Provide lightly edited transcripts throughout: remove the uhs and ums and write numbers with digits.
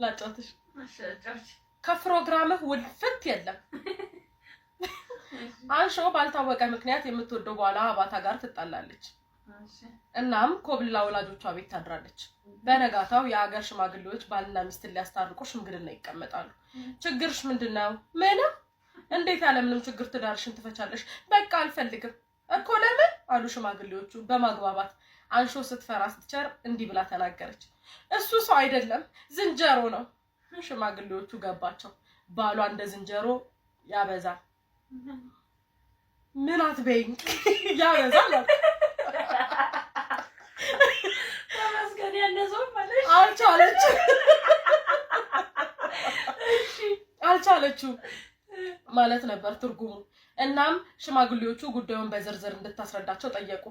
ላጫውትሽ ከፕሮግራምህ ውልፍት የለም አንሾ ባልታወቀ ምክንያት የምትወደው በኋላ አባታ ጋር ትጣላለች እናም ኮብልላ ወላጆቿ ቤት ታድራለች በነጋታው የአገር ሽማግሌዎች ባልና ሚስት ሊያስታርቁ ሽምግልና ይቀመጣሉ ችግርሽ ምንድነው ምንም እንዴት ያለምንም ችግር ትዳርሽን ትፈቻለሽ በቃ አልፈልግም እኮ ለምን አሉ ሽማግሌዎቹ በማግባባት አንሾ ስትፈራ ስትቸር እንዲህ ብላ ተናገረች እሱ ሰው አይደለም ዝንጀሮ ነው ሽማግሌዎቹ ገባቸው ባሏ እንደ ዝንጀሮ ያበዛል ምን አትበይኝ ያበዛል ተመስገን ያነሰው ማለት አልቻለችው ማለት ነበር ትርጉሙ እናም ሽማግሌዎቹ ጉዳዩን በዝርዝር እንድታስረዳቸው ጠየቁ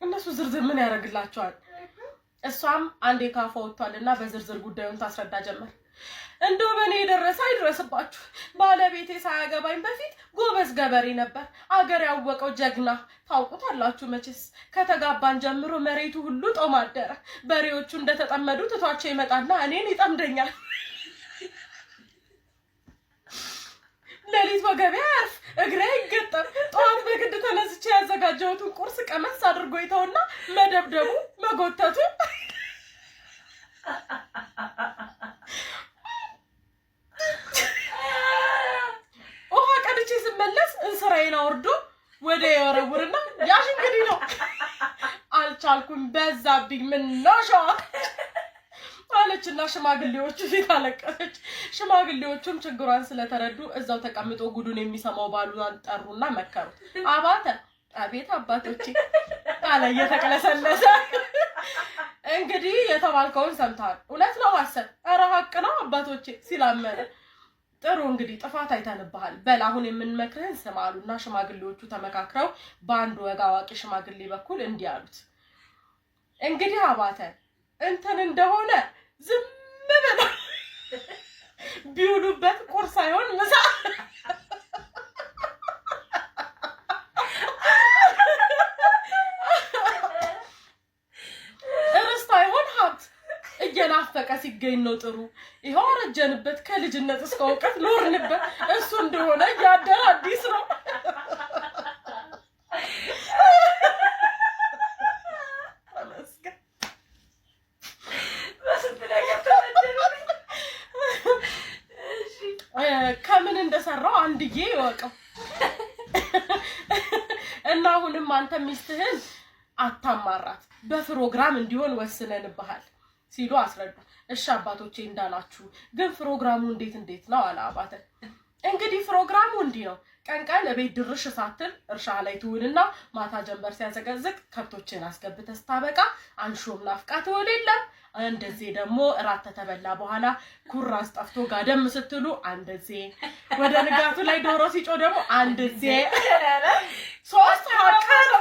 እነሱ ዝርዝር ምን ያደርግላቸዋል እሷም አንዴ ካፋ ወጥቷልና በዝርዝር ጉዳዩን ታስረዳ ጀመር እንደው በኔ ደረሰ አይድረስባችሁ ባለቤቴ ሳያገባኝ በፊት ጎበዝ ገበሬ ነበር አገር ያወቀው ጀግና ታውቁታላችሁ መቼስ ከተጋባን ጀምሮ መሬቱ ሁሉ ጦም አደረ በሬዎቹ እንደተጠመዱ ትቷቸው ይመጣና እኔን ይጠምደኛል ለሊት ወገቢያ ያርፍ እግሬ ይገጠም ጧት በግድ ተነስቼ ያዘጋጀሁትን ቁርስ ቀመስ አድርጎ ይተውና መደብደቡ መጎተቱ ውሃ ቀድቼ ስመለስ እንስራዬን አውርዶ ወደ የወረውርና ያሽ እንግዲህ ነው አልቻልኩም በዛብኝ ምን ነው ሸዋ አለችና ሽማግሌዎቹ ፊት አለቀሰች ሽማግሌዎቹም ችግሯን ስለተረዱ እዛው ተቀምጦ ጉዱን የሚሰማው ባሉን ጠሩና መከሩት አባተ አቤት አባቶቼ አለ እየተቀለሰለሰ እንግዲህ የተባልከውን ሰምታል እውነት ነው አሰብ ኧረ ሀቅ ነው አባቶቼ ሲላመረ ጥሩ እንግዲህ ጥፋት አይተንብሃል በል አሁን የምንመክርህን ስማሉና ሽማግሌዎቹ ተመካክረው በአንድ ወግ አዋቂ ሽማግሌ በኩል እንዲህ አሉት እንግዲህ አባተ እንትን እንደሆነ ዝም ብለው ቢውሉበት ቁርስ አይሆን ምሳ እርስት አይሆን ሀብት እየናፈቀ ሲገኝ ነው ጥሩ ይኸው አረጀንበት ከልጅነት እስከ እውቀት ኖርንበት እሱ እንደሆነ ያደረ አዲስ ነው ከምን እንደሰራው አንድዬ ይወቀው እና አሁንም አንተ ሚስትህን አታማራት በፕሮግራም እንዲሆን ወስነንብሃል ሲሉ አስረዱ እሺ አባቶቼ እንዳላችሁ ግን ፕሮግራሙ እንዴት ነው አለ አባተ እንግዲህ ፕሮግራሙ እንዲህ ነው ቀን ለቤት ድርሽ ሳትል እርሻ ላይ ትውልና ማታ ጀንበር ሲያዘገዝቅ ከብቶችን አስገብተህ ስታበቃ አንሾም ናፍቃት ወለለም እንደዚህ ደግሞ እራት ተበላ በኋላ ኩራስ ጠፍቶ ጋደም ስትሉ አንደዚህ ወደ ንጋቱ ላይ ዶሮ ሲጮ ደግሞ አንደዚህ ሶስት ሀቅ ነው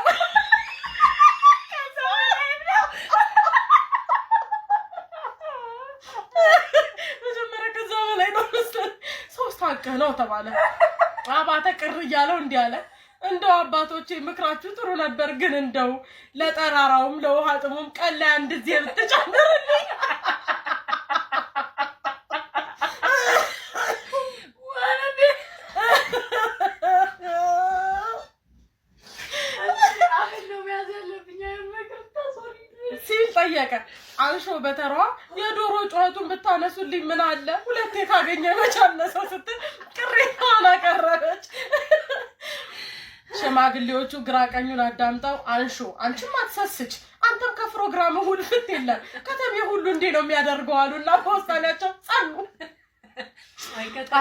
መጀመሪያ ከዛ በላይ ነው ሶስት ሀቅ ነው ተባለ አባተ ቅር እያለው እንዲህ አለ እንደው አባቶቼ ምክራችሁ ጥሩ ነበር ግን እንደው ለጠራራውም ለውሃ ጥሙም ቀላ እንደዚህ ብትጨምሩልኝ ሲል ጠየቀ አንሾ በተሯ የዶሮ ጩኸቱን ብታነሱልኝ ምን አለ ሁለቴ ካገኘ መቻነሰው ስትል ቅሬታዋን አቀረበች ሽማግሌዎቹ ግራ ቀኙን አዳምጠው አንሾ አንቺም አትሰስች አንተም ከፕሮግራሙ ሁሉ ፍት የለም ከተሜ ሁሉ እንዴ ነው የሚያደርገው አሉና በውሳኔያቸው ጸኑ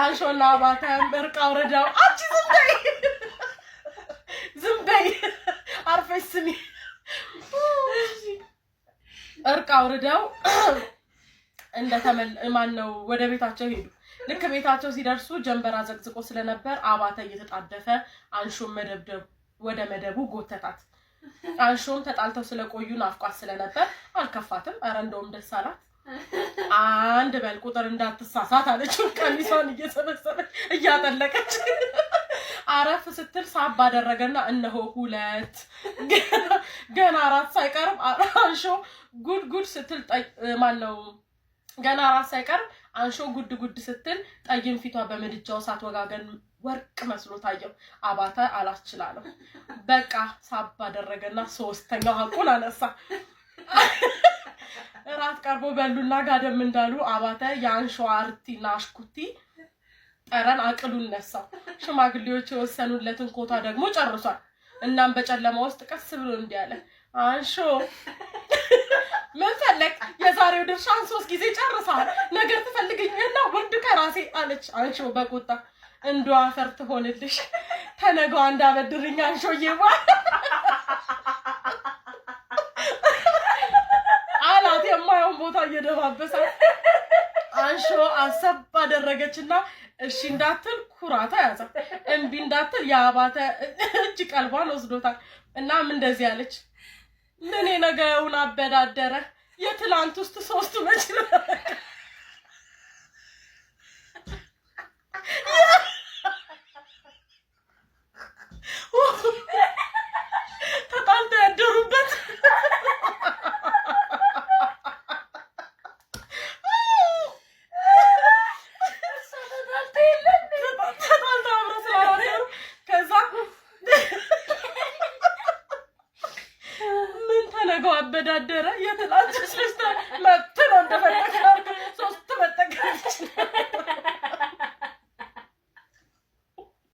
አንሾና አባተም እርቅ አውርደው አንቺ ዝም በይ አርፈሽ ስሚ እርቅ አውርደው ማነው ወደ ቤታቸው ሄዱ ልክ ቤታቸው ሲደርሱ ጀንበር አዘቅዝቆ ስለነበር አባተ እየተጣደፈ አንሾም ወደ መደቡ ጎተታት አንሾም ተጣልተው ስለቆዩ ናፍቋት ስለነበር አልከፋትም ኧረ እንደውም ደስ አላት አንድ በል ቁጥር እንዳትሳሳት አለችው ቀሚሷን እየሰበሰበች እያጠለቀች አረፍ ስትል ሳብ አደረገና እነሆ ሁለት ገና አራት ሳይቀርብ አንሾ ጉድ ስትል ማነው ገና አራት ሳይቀርብ አንሾ ጉድ ስትል ጠይም ፊቷ በመድጃው ሳት ወጋገን ወርቅ መስሎ ታየው አባተ አላስችላለው በቃ ሳባ አደረገና ሶስተኛው ሀቁን አነሳ ራት ቀርቦ በሉና ጋደም እንዳሉ አባተ ያንሾ አርቲና አሽኩቲ ጠረን አቅሉን ነሳው ሽማግሌዎች የወሰኑለትን ኮታ ደግሞ ጨርሷል እናም በጨለማ ውስጥ ቀስ ብሎ እንዲያለ አንሾ ምን ፈለክ የዛሬው ድርሻን 3 ጊዜ ጨርሳል ነገር ትፈልገኝና ወንድ ከራሴ አለች አንሾ በቁጣ እንዷ አፈር ትሆንልሽ ተነጋው እንዳበድርኝ አንሾዬዋ አላት የማየውን ቦታ እየደባበሰ አንሾ አሰብ አደረገችና እሺ እንዳትል ኩራታ ያዘ እንቢ እንዳትል ያባተ እጅ ቀልቧን ወስዶታል እናም እንደዚህ አለች ምን ነገውን አበዳደረ የትላንት ውስጥ 3 መችለ ተጣልቶ ያደሩበት አበዳደረ የትላንት ስስተ መጥቶ እንደፈለከ